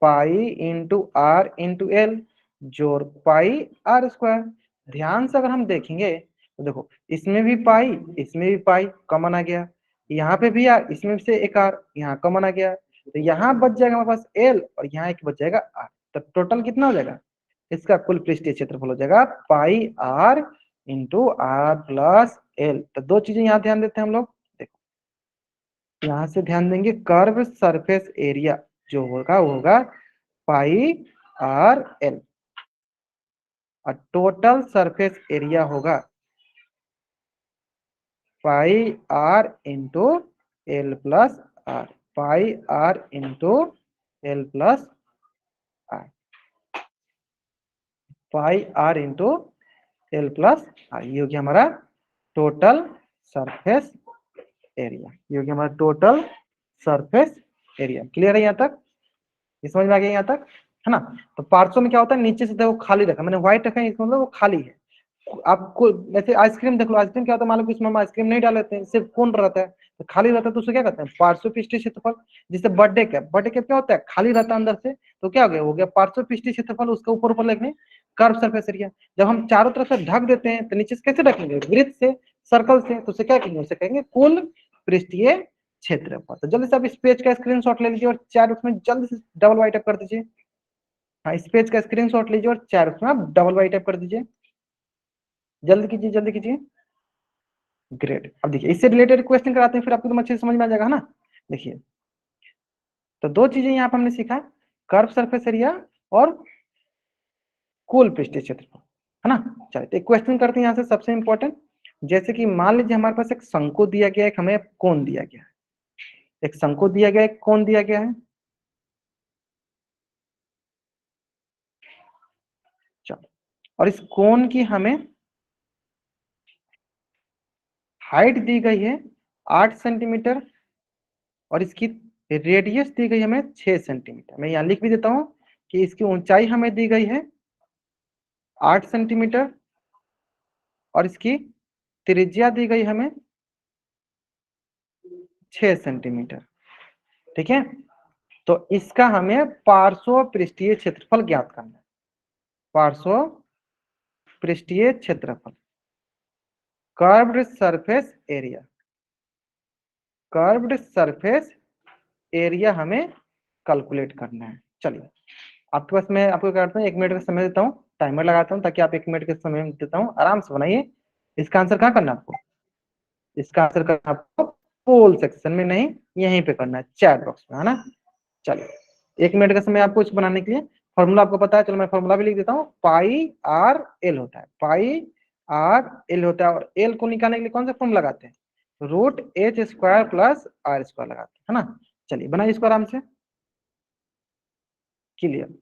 Pi into R into L, जोड़ पाई आर स्क्वायर। ध्यान से अगर हम देखेंगे तो देखो, इसमें भी पाई, इसमें भी पाई कॉमन आ गया, यहाँ पे भी आर, इसमें से एक आर यहाँ कॉमन आ गया। तो यहाँ बच जाएगा हमारे पास एल, और यहाँ एक बच जाएगा आर। तो टोटल कितना हो जाएगा? इसका कुल पृष्ठीय क्षेत्रफल हो जाएगा pi r into r plus l. तो दो चीजें यहाँ ध्यान देते हैं हम लोग। देखो, यहां से ध्यान देंगे, कर्व सरफेस एरिया जो होगा वो होगा पाई आर एल, और टोटल सरफेस एरिया होगा pi r into l plus r, pi r into l plus r, pi r into l plus r, ये हो गया हमारा टोटल सरफेस एरिया, ये हो गया हमारा टोटल सरफेस एरिया। क्लियर है यहाँ तक? ये समझ में आ गया यहाँ तक, है ना? तो पार्श्व में क्या होता है, नीचे से देखो खाली रखा, मैंने व्हाइट रखा है, इसका मतलब वो खाली है। आपको वैसे आइसक्रीम देख लो, आइसक्रीम क्या होता है, मान लो कि उसमें हम आइसक्रीम नहीं डाल लेते हैं, सिर्फ कोन रहता है, तो खाली रहता है, तो उसे क्या कहते हैं, पार्श्व पृष्ठीय क्षेत्रफल। जैसे बर्थडे कैप, बर्थडे कैप क्या होता है, खाली रहता है अंदर से, तो क्या हो गया पार्श्व पृष्ठीय क्षेत्रफल, उसका ऊपर ऊपर लिखने कर्व सरफेस एरिया। जब हम चारों तरफ से ढक देते हैं तो नीचे से कैसे ढकेंगे, वृत्त से, सर्कल से, तो उसे क्या कहेंगे, उसे कहेंगे कुल पृष्ठीय क्षेत्रफल। तो जल्दी से आप इस पेज का स्क्रीनशॉट ले लीजिए और चैट उसमें जल्दी से डबल वाई टाइप कर दीजिए। हाँ, इस पेज का स्क्रीनशॉट लीजिए और चैट उसमें आप डबल वाई टाइप कर दीजिए, जल्दी कीजिए, जल्दी कीजिए। ग्रेट। अब देखिए इससे रिलेटेड क्वेश्चन कराते हैं, फिर आपको तो अच्छे से समझ में आ जाएगा, है ना? देखिए, तो दो चीजें यहाँ पर हमने सीखा, कर्व सरफेस एरिया और कुल पृष्ठीय क्षेत्रफल, है ना? चलिए तो एक क्वेश्चन करते हैं यहाँ से, सबसे इंपॉर्टेंट। जैसे कि मान लीजिए हमारे पास एक शंकु दिया गया है, एक हमें कोण दिया गया है, एक शंकु दिया गया है, एक कोण दिया गया है। चलो, और इस कोण की हमें हाइट दी गई है 8 सेंटीमीटर, और इसकी रेडियस दी गई हमें 6 सेंटीमीटर। मैं यहाँ लिख भी देता हूँ कि इसकी ऊंचाई हमें दी गई है 8 सेंटीमीटर, और इसकी त्रिज्या दी गई हमें 6 सेंटीमीटर। ठीक है, तो इसका हमें पार्श्व पृष्ठीय क्षेत्रफल ज्ञात करना है, पार्श्व पृष्ठीय क्षेत्रफल, curved surface area, curved surface area हमें कैलकुलेट करना है। चलिए, आपके पास मैं आपको क्या करता हूँ, 1 मिनट का समय देता हूँ, टाइमर लगाता हूँ, ताकि आप 1 मिनट का समय देता हूँ, आराम से बनाइए। इसका आंसर कहाँ करना है आपको, इसका आंसर करना आपको पोल सेक्शन में नहीं, यहीं पे करना है, चैट बॉक्स में, है ना? चलिए 1 मिनट का समय आपको इसको बनाने के लिए। फॉर्मूला आपको पता है, चलो मैं फॉर्मूला भी लिख देता हूँ, पाई आर एल होता है, पाई आर एल होता है, और एल को निकालने के लिए कौन सा फॉर्मूला लगाते हैं, root H square plus R square लगाते हैं, है ना? चलिए बनाइए इसको आराम से, क्लियर।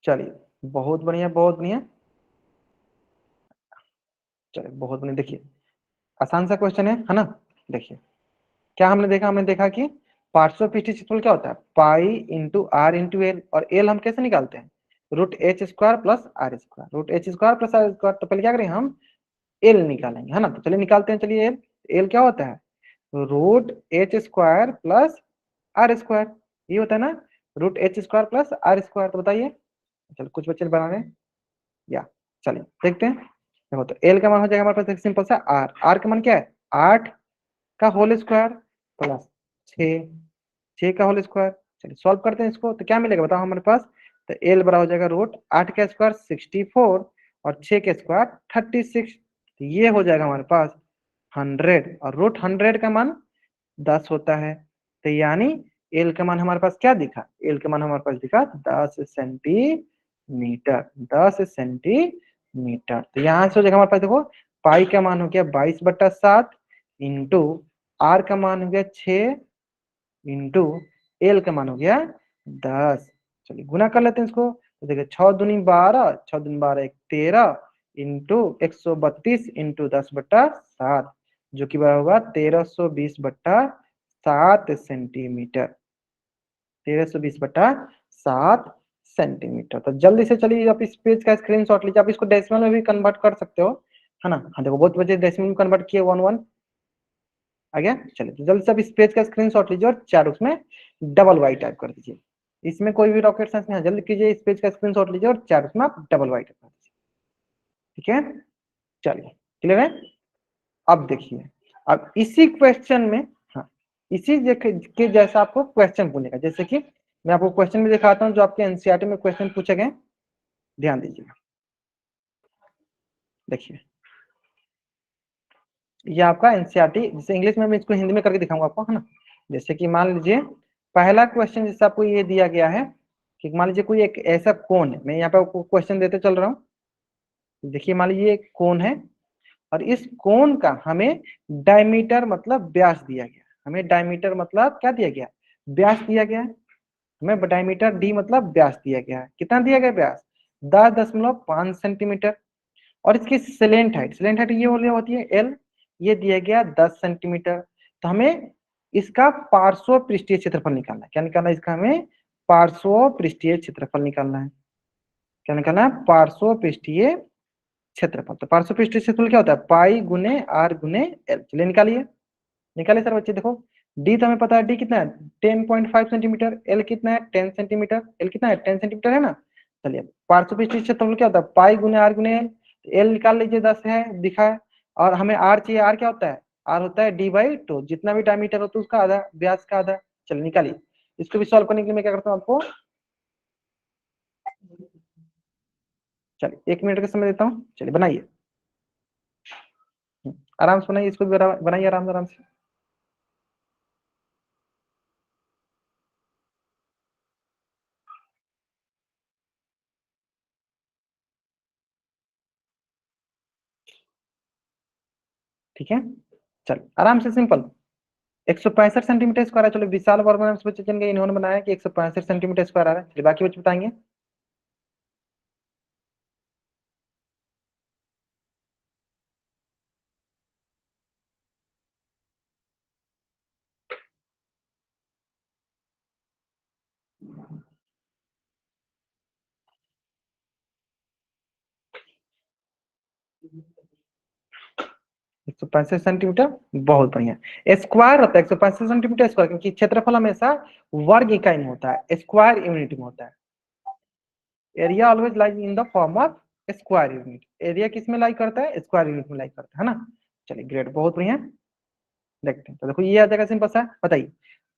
चलिए बहुत बढ़िया, बहुत बढ़िया। चलिए बहुत बढ़िया, देखिए आसान सा क्वेश्चन है ना? देखिए क्या हमने देखा, हमने देखा कि पार्श्व पृष्ठीय क्षेत्रफल क्या होता है, pi into R into L, और एल हम कैसे निकालते हैं, root H square plus R square, root H square plus R square. तो पहले क्या करेंगे हम, एल निकालेंगे, है ना? तो चलिए निकालते हैं, चलिए एल, एल क्या होता है, root H square plus R square, ये होता है ना, root H square plus R square. तो बताइए, चलो कुछ बच्चे बना रहे हैं या, चलिए देखते हैं। देखो तो एल का मान हो जाएगा हमारे पास सिंपल सा आर, आर का मान क्या है 8 का होल स्क्वायर प्लस 6, 6 का होल स्क्वायर। चलिए सॉल्व करते हैं इसको, तो क्या मिलेगा बताओ हमारे पास, तो एल बराबर हो जाएगा रूट 8 का स्क्वायर 64, और 6 का स्क्वायर 36, तो ये हो जाएगा हमारे पास 100, और रूट 100 का मान 10 होता है। तो यानी एल का मान हमारे पास क्या दिखा, एल का मान हमारे पास दिखा 10 सेंटीमीटर, 10 सेंटीमीटर। तो यहाँ से हो जाएगा हमारे पास, देखो पाई का मान हो गया 22/7 इंटू आर का मान हो गया 6 इंटू एल का मान हो गया 10। चलिए गुना कर लेते हैं इसको, तो देखिए 6 दूनी 12, 6 दूनी 12 13 इंटू 132 इंटू 10/7, जो कि बराबर होगा 1320/7 सेंटीमीटर। 1320/7 सेंटीमीटर। तो जल्दी से चलिए आप इस पेज का स्क्रीनशॉट लीजिए। आप इसको डेसिमल में भी कन्वर्ट कर सकते हो, है ना। हाँ देखो बहुत बच्चे डेसिमल में कन्वर्ट किए 1 1 आ गया। चलिए तो जल्दी से आप इस पेज का स्क्रीनशॉट लीजिए और चार उसमें डबल वाई टाइप कर दीजिए। इसमें कोई भी रॉकेट साइंस नहीं, जल्दी कीजिए, इस पेज का स्क्रीनशॉट लीजिए और चार उसमें आप डबल वाई टाइप कर दीजिए। ठीक है, चलिए क्लियर है। अब देखिए, अब इसी क्वेश्चन में, हाँ इसी के जैसा आपको क्वेश्चन पूछेगा। जैसे कि मैं आपको क्वेश्चन में दिखाता हूँ जो आपके एनसीईआरटी में क्वेश्चन पूछे गए, ध्यान दीजिएगा। देखिए ये आपका एनसीईआरटी, जैसे इंग्लिश में मैं इसको हिंदी में करके दिखाऊंगा आपको, है ना। जैसे कि मान लीजिए पहला क्वेश्चन जैसे आपको ये दिया गया है कि मान लीजिए कोई एक ऐसा कोण है, मैं यहाँ पे आपको क्वेश्चन देते चल रहा हूँ। देखिए मान लीजिए एक कोण है और इस कोण का हमें डायमीटर मतलब व्यास दिया गया। हमें डायमीटर मतलब क्या दिया गया, व्यास दिया गया। हमें डायमीटर डी मतलब व्यास दिया गया है। कितना दिया गया व्यास, 10.5 सेंटीमीटर। और इसकी स्लेंट हाइट ये होती है एल, ये दिया गया 10 सेंटीमीटर। तो हमें इसका पार्श्व पृष्ठीय क्षेत्रफल निकालना है। क्या निकालना है इसका, हमें पार्श्व पृष्ठीय क्षेत्रफल निकालना है। क्या निकालना है, पार्श्व पृष्ठीय क्षेत्रफल। तो पार्श्व पृष्ठीय क्षेत्रफल क्या होता है, पाई गुने आर गुने एल। चलिए निकालिए, निकालिए सर बच्चे। देखो डी तो हमें पता है, डी कितना है 10.5 सेंटीमीटर, एल कितना है 10 सेंटीमीटर, एल कितना है 10 सेंटीमीटर है ना। चलिए पार्श्व पृष्ठीय क्षेत्रफल क्या होता है, पाई गुने आर गुने एल। एल निकाल लीजिए, 10 है दिखा है, और हमें आर चाहिए। आर क्या होता है, आर होता है डी/2, जितना भी डायमीटर होता है उसका आधा, व्यास का आधा। चलिए निकालिए। इसको भी सॉल्व करने के लिए मैं क्या करता हूँ आपको, चलिए 1 मिनट का समय देता हूँ। चलिए बनाइए, आराम से बनाइए, इसको भी बनाइए आराम आराम से। ठीक है, चल आराम से, सिंपल। 165 सेंटीमीटर स्क्वायर है। चलो विशाल वर्मा से बच्चे चल गए, इन्होंने बनाया कि 165 सेंटीमीटर स्क्वायर आ रहा है। चलिए बाकी बच्चे बताएंगे। एक सौ पैंसठ सेंटीमीटर, बहुत बढ़िया। स्क्वायर होता है 165 सेंटीमीटर स्क्वायर, क्योंकि क्षेत्रफल हमेशा वर्ग इकाई में होता है, स्क्वायर यूनिट में होता है। Area always lies in the form of square unit. Area किस में लाई करता है, स्क्वायर यूनिट में लाई करता है ना। चलिए ग्रेट, बहुत बढ़िया। देखते हैं, तो देखो ये आ जाएगा सिंपल सा। बताइए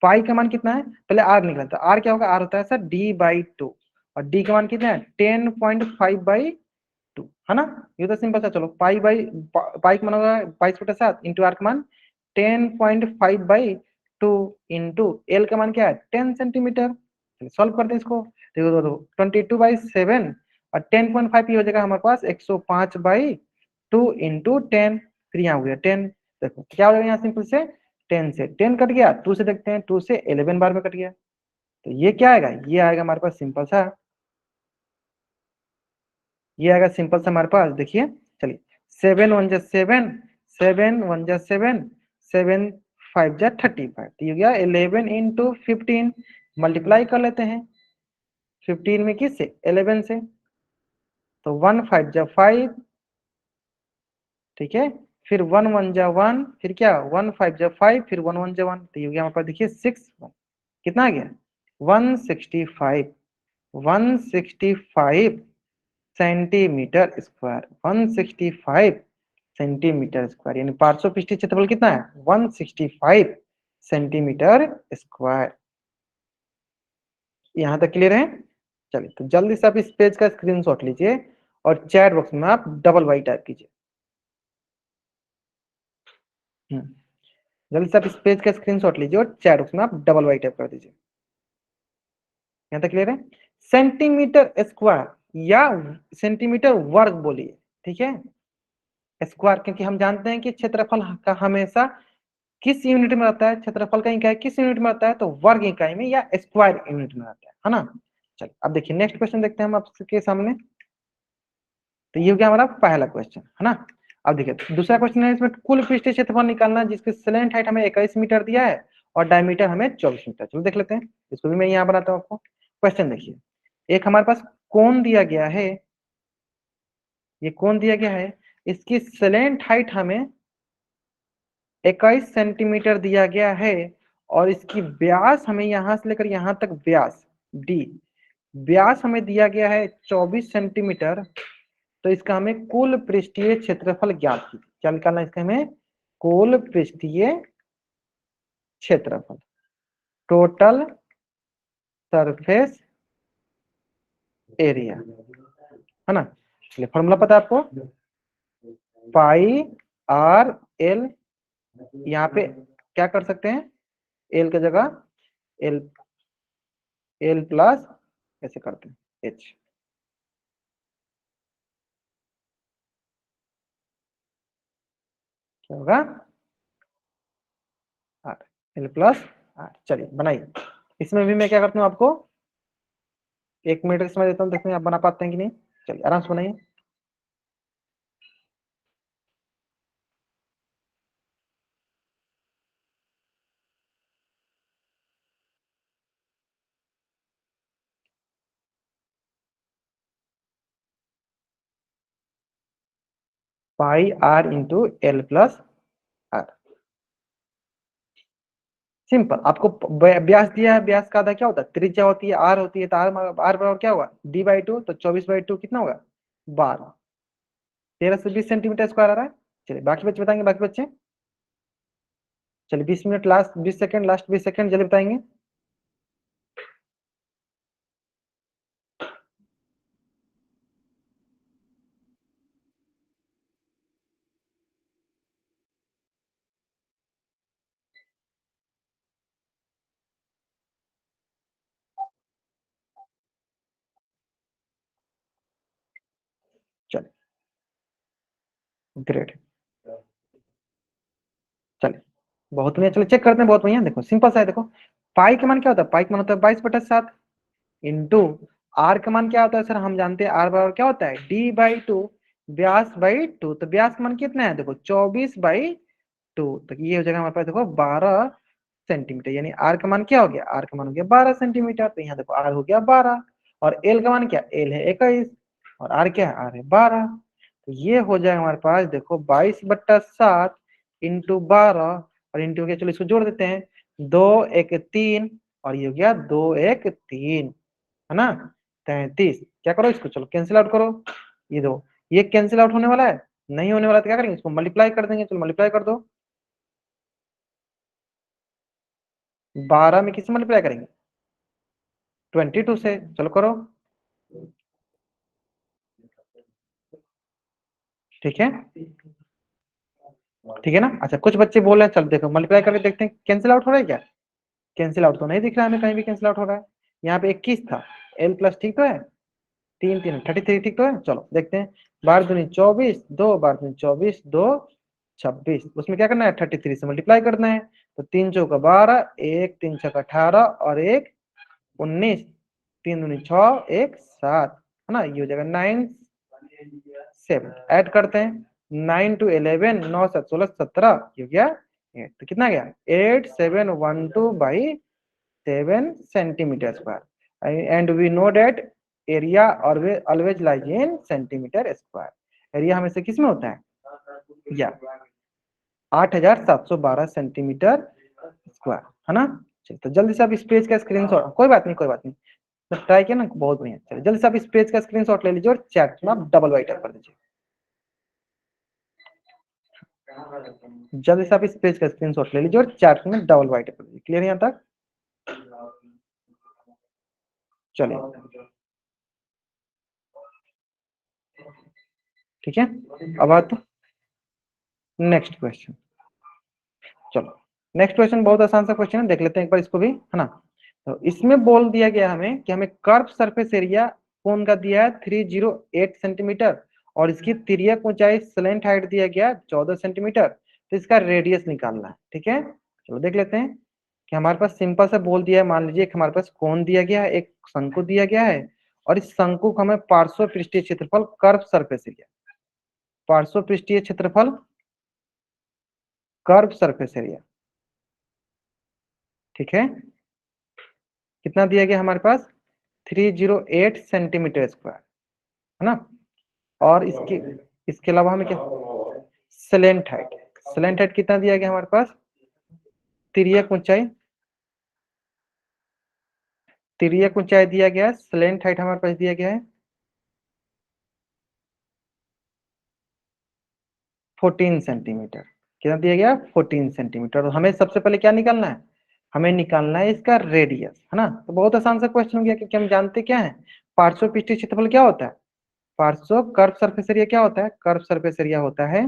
पाई का मान कितना है, पहले आर निकला, तो आर क्या होगा, आर होता है सर डी/2, और डी का मान कितना है 10.5/2, है ना। ये तो सिंपल सा। चलो पाई का मान होगा 22/7 इंटू आर का मान 10.5/2 इंटू एल का मान क्या है 10 सेंटीमीटर। सॉल्व करते हैं इसको। देखो 22/7 और 10.5 ये हो जाएगा हमारे पास 105/2 इंटू 10, फिर यहाँ हो गया 10। देखो क्या हो जाएगा यहाँ सिंपल से, 10 से 10 कट गया, 2 से देखते हैं, 2 से 11 बार में कट गया। तो ये क्या आएगा, ये आएगा हमारे पास सिंपल सा, ये आएगा सिंपल सा हमारे पास। देखिए चलिए 7 1 7, 7 1 7, 7 5 35, तो ये गया 11 इंटू 15। मल्टीप्लाई कर लेते हैं 15 में किससे, 11 से, तो 1 5 जा 5, ठीक है। फिर 1 1 जा 1, फिर क्या 1 5 जा 5, फिर 1 1 जा 1, तो ये गया हमारे पास। देखिए 6 कितना आ गया 165, 165 सेंटीमीटर स्क्वायर, 165 सेंटीमीटर स्क्वायर, यानी पार्श्व पृष्ठीय क्षेत्रफल कितना है 165 सेंटीमीटर स्क्वायर। यहाँ तक क्लियर है। चलिए तो जल्दी से आप इस पेज का स्क्रीनशॉट लीजिए और चैट बॉक्स में आप डबल वाई टाइप कीजिए। जल्दी से आप इस पेज का स्क्रीनशॉट लीजिए और चैट बॉक्स में आप डबल वाई टाइप कर दीजिए। यहाँ तक क्लियर है। सेंटीमीटर स्क्वायर या सेंटीमीटर वर्ग बोलिए, ठीक है। स्क्वायर, क्योंकि हम जानते हैं कि क्षेत्रफल का हमेशा किस यूनिट में रहता है, क्षेत्रफल का इकाई किस यूनिट में रहता है, तो वर्ग इकाई में या स्क्वायर यूनिट में रहता है ना। चलिए अब देखिए नेक्स्ट क्वेश्चन देखते हैं हम आपके सामने। तो ये हो गया हमारा पहला क्वेश्चन, है ना। अब देखिए दूसरा क्वेश्चन है, इसमें कुल पृष्ठीय क्षेत्रफल निकालना जिसकी स्लैंट हाइट हमें 21 मीटर दिया है और डायमीटर हमें 24 मीटर। चलो देख लेते हैं, इसको भी मैं यहाँ बनाता हूँ आपको। क्वेश्चन देखिए, एक हमारे पास कोण दिया गया है, ये कोण दिया गया है, इसकी स्लैंट हाइट हमें 21 सेंटीमीटर दिया गया है और इसकी व्यास हमें यहां से लेकर यहां तक व्यास डी, व्यास हमें दिया गया है 24 सेंटीमीटर। तो इसका हमें कुल पृष्ठीय क्षेत्रफल ज्ञात कीजिए। क्या निकालना है इसका हमें? कुल पृष्ठीय क्षेत्रफल, टोटल सरफेस एरिया, है ना। चलिए फॉर्मूला पता है आपको, पाई आर एल, यहाँ पे क्या कर सकते हैं, एल की जगह एल, एल प्लस कैसे करते हैं एच, क्या होगा आर, एल प्लस आर। चलिए बनाइए, इसमें भी मैं क्या करता हूँ आपको 1 मिनट का समय देता हूँ, देखते हैं आप बना पाते हैं कि नहीं। चलिए आराम से बनाइए। Pi r into l plus r, simple. आपको व्यास दिया है, व्यास का आधा क्या होता है, त्रिज्या होती है, आर होती है, तो आर बराबर क्या होगा d/2, तो 24/2 कितना होगा 12, 1320 सेंटीमीटर स्क्वायर आ रहा है। चलिए बाकी बच्चे बताएंगे, बाकी बच्चे। चलिए 20 minute last 20 second, last 20 second जल्दी बताएंगे। चलिए ग्रेट, चलिए बहुत बढ़िया। चलिए चेक करते हैं, बहुत बढ़िया। देखो सिंपल सा है, देखो पाई का मान क्या होता है, पाई का मान होता है 22/7 इंटू आर का मान क्या होता है सर, हम जानते हैं आर बराबर क्या होता है d/2, व्यास बाई 2, तो व्यास का मान कितना है देखो 24/2, तो ये हो जाएगा हमारे पास देखो 12 सेंटीमीटर, यानी आर का मान क्या हो गया, आर का मान हो गया 12 सेंटीमीटर। तो यहाँ देखो आर हो गया 12 और एल का मान क्या, एल है 21 और आर क्या है, आर है 12। तो ये हो जाएगा हमारे पास देखो 22/7 इंटू 12 और इंटू के, चलो इसको जोड़ देते हैं, 2 1 3 और ये हो गया 2 1 3, है ना 33। क्या करो इसको, चलो कैंसिल आउट करो, ये दो, ये कैंसिल आउट होने वाला है, नहीं होने वाला तो क्या करेंगे, इसको मल्टीप्लाई कर देंगे। चलो मल्टीप्लाई कर दो, 12 में किससे मल्टीप्लाई करेंगे 22 से, चलो करो। ठीक है, ठीक है ना। अच्छा कुछ बच्चे बोल रहे हैं, चल देखो मल्टीप्लाई करके देखते हैं कैंसिल आउट हो रहा है क्या, कैंसिल आउट तो नहीं दिख रहा है हमें कहीं भी कैंसिल आउट हो रहा है। यहाँ पे 21 था, एल प्लस ठीक तो है, 3 3 33 ठीक तो है। चलो देखते हैं, 12 दूनी 24, 2 12 दूनी 24, 2 26, उसमें क्या करना है 33 से मल्टीप्लाई करना है। तो 3 चौका 12, 1 3 6 18 और 1 19, 3 दूनी 6 1 7, है ना। ये हो जाएगा 9 7, ऐड करते हैं, 9 2 11, 9 7 16 17, ये हो गया 8, तो कितना गया 8712/7 centimetre square. And we know that area always lies in centimetre square. Area हमेशा किस में होता है, या 8712 सेंटीमीटर स्क्वायर, है ना। चलिए तो जल्दी से आप इस पेज का स्क्रीनशॉट, कोई बात नहीं कोई बात नहीं, तो ट्राई किया ना बहुत बढ़िया। चलिए जल्दी से आप इस पेज का स्क्रीनशॉट ले लीजिए और चैट में आप डबल वाइट कर दीजिए। जल्दी से आप इस पेज का स्क्रीनशॉट ले लीजिए और चैट में डबल वाइट कर दीजिए। क्लियर यहाँ तक, चलिए ठीक है। अब आते नेक्स्ट क्वेश्चन। चलो नेक्स्ट क्वेश्चन बहुत आसान सा क्वेश्चन है, देख लेते हैं एक बार इसको भी, है ना। तो इसमें बोल दिया गया हमें कि हमें कर्व सरफेस एरिया कौन का दिया है 308 सेंटीमीटर और इसकी तिर्यक ऊंचाई स्लेंट हाइट दिया गया 14 सेंटीमीटर, तो इसका रेडियस निकालना है। ठीक है, चलो देख लेते हैं कि हमारे पास सिंपल से बोल दिया है, मान लीजिए कि हमारे पास कोण दिया गया है, एक शंकु दिया गया है, और इस शंकु को हमें पार्श्व पृष्ठीय क्षेत्रफल कर्व सरफेस एरिया, पार्श्व पृष्ठीय क्षेत्रफल कर्व सरफेस एरिया, ठीक है, कितना दिया गया हमारे पास 308 सेंटीमीटर स्क्वायर, है ना। और इसके अलावा हमें क्या स्लेंट हाइट, स्लेंट हाइट कितना दिया गया हमारे पास, तिर्यक ऊंचाई, तिर्यक ऊंचाई दिया गया है, स्लेंट हाइट हमारे पास दिया गया है 14 सेंटीमीटर, कितना दिया गया 14 सेंटीमीटर। तो हमें सबसे पहले क्या निकालना है, हमें निकालना है इसका रेडियस, है ना। तो बहुत आसान सा क्वेश्चन हो गया, क्योंकि हम जानते क्या है, पार्श्व पृष्ठीय क्षेत्रफल क्या होता है, पार्श्व कर्व सरफेस एरिया क्या होता है, कर्व सरफेस एरिया होता है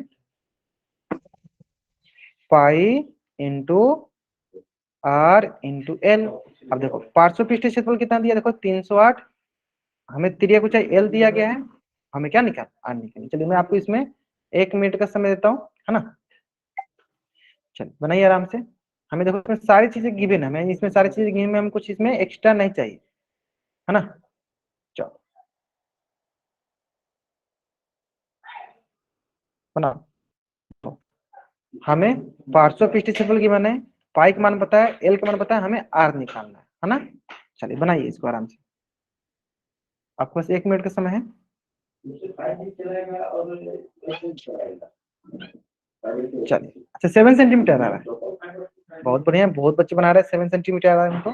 pi into R into L. अब देखो पार्श्व पृष्ठीय क्षेत्रफल कितना दिया, देखो 308, हमें तिर्यक ऊंचाई एल दिया गया है, हमें क्या निकाल आर निकालनी। चलिए मैं आपको इसमें 1 मिनट का समय देता हूँ, है ना। चलिए बनाइए आराम से, हमें देखो इसमें सारी चीजें गिवन है, हमें इसमें सारी चीजें गिवन में हम कुछ इसमें एक्स्ट्रा नहीं चाहिए, है ना। चलो बनाओ, तो हमें पार्श्व पृष्ठीय क्षेत्रफल की मान है, पाई का मान पता है, एल का मान पता है, हमें आर निकालना है ना। चलिए बनाइए इसको आराम से, आपके पास 1 मिनट का समय है। चलिए अच्छा 7 सेंटीमीटर आ रहा है, बहुत बढ़िया, बहुत बच्चे बना रहे हैं, 7 सेंटीमीटर आ रहा है उनको।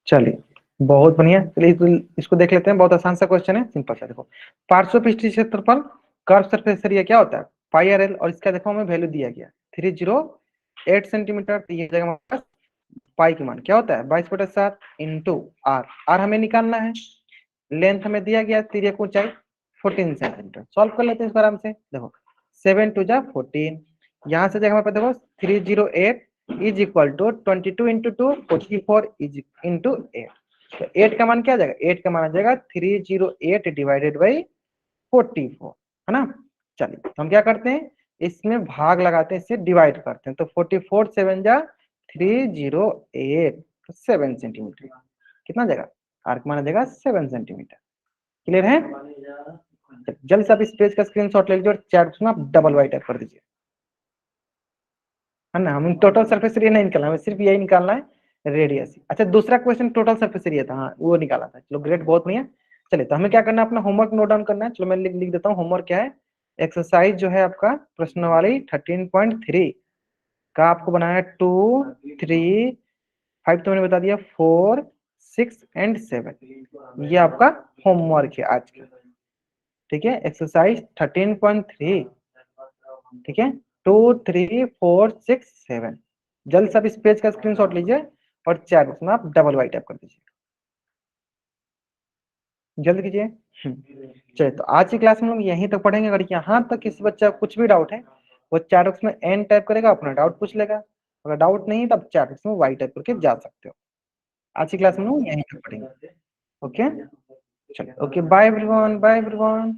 चलिए बहुत बढ़िया, चलिए इसको देख लेते हैं, बहुत आसान सा क्वेश्चन है, सिंपल सा। देखो पार्श्व पृष्ठीय क्षेत्रफल कर्व सरफेस एरिया क्या होता है, पाई आर एल, और इसका देखो हमें वैल्यू दिया गया 308 सेंटीमीटर, तो ये जगह हमारे पास पाई की मान क्या होता है 22/7 इंटू आर, आर हमें निकालना है, लेंथ हमें दिया गया, तिर्यक ऊंचाई 14 सेंटीमीटर। सॉल्व कर लेते हैं इसको आराम से, देखो 7 2 जा 14, यहाँ से जगह हमारे पास देखो 308 is equal to 22 into 2 44 is into 8, तो 8 का मान क्या आ जाएगा, 8 का मान आ जाएगा 308 डिवाइडेड बाई 44, है ना। चलिए तो हम क्या करते हैं, इसमें भाग लगाते हैं, इससे डिवाइड करते हैं, तो 44 7 जा 308, 7 सेंटीमीटर, कितना जाएगा, आर का मान आ जाएगा 7 सेंटीमीटर। क्लियर है, जल्दी से आप इस पेज का स्क्रीनशॉट ले लीजिए और चैट बॉक्स में आप डबल वाई टाइप कर दीजिए, है ना। हमें टोटल सरफेस एरिया नहीं निकालना, हमें सिर्फ यही निकालना है रेडियस। अच्छा दूसरा क्वेश्चन टोटल सरफेस एरिया था, हाँ वो निकाला था, चलो ग्रेट, बहुत बढ़िया। चलिए तो हमें क्या करना है, अपना होमवर्क नोट डाउन करना है, चलो मैं लिख देता हूँ होमवर्क क्या है। एक्सरसाइज जो है आपका प्रश्नवाली 13.3 का आपको बनाना है 2 3 5, तो मैंने बता दिया 4 6 एंड 7, ये आपका होमवर्क है आज का, ठीक है। एक्सरसाइज 13.3, ठीक है, 2 3 4 6 7, जल्द से आप इस पेज का स्क्रीनशॉट लीजिए और चैट बॉक्स में आप डबल वाई टाइप कर दीजिए, जल्द कीजिए। चलिए तो आज की क्लास में हम लोग यहीं तक पढ़ेंगे, अगर यहाँ तक किसी बच्चा कुछ भी डाउट है वो चैट बॉक्स में एन टाइप करेगा, अपना डाउट पूछ लेगा, अगर डाउट नहीं तब चैट बॉक्स में वाई टाइप करके जा सकते हो। आज की क्लास में लोग यहीं तक पढ़ेंगे, ओके। चलिए okay, bye everyone, bye everyone.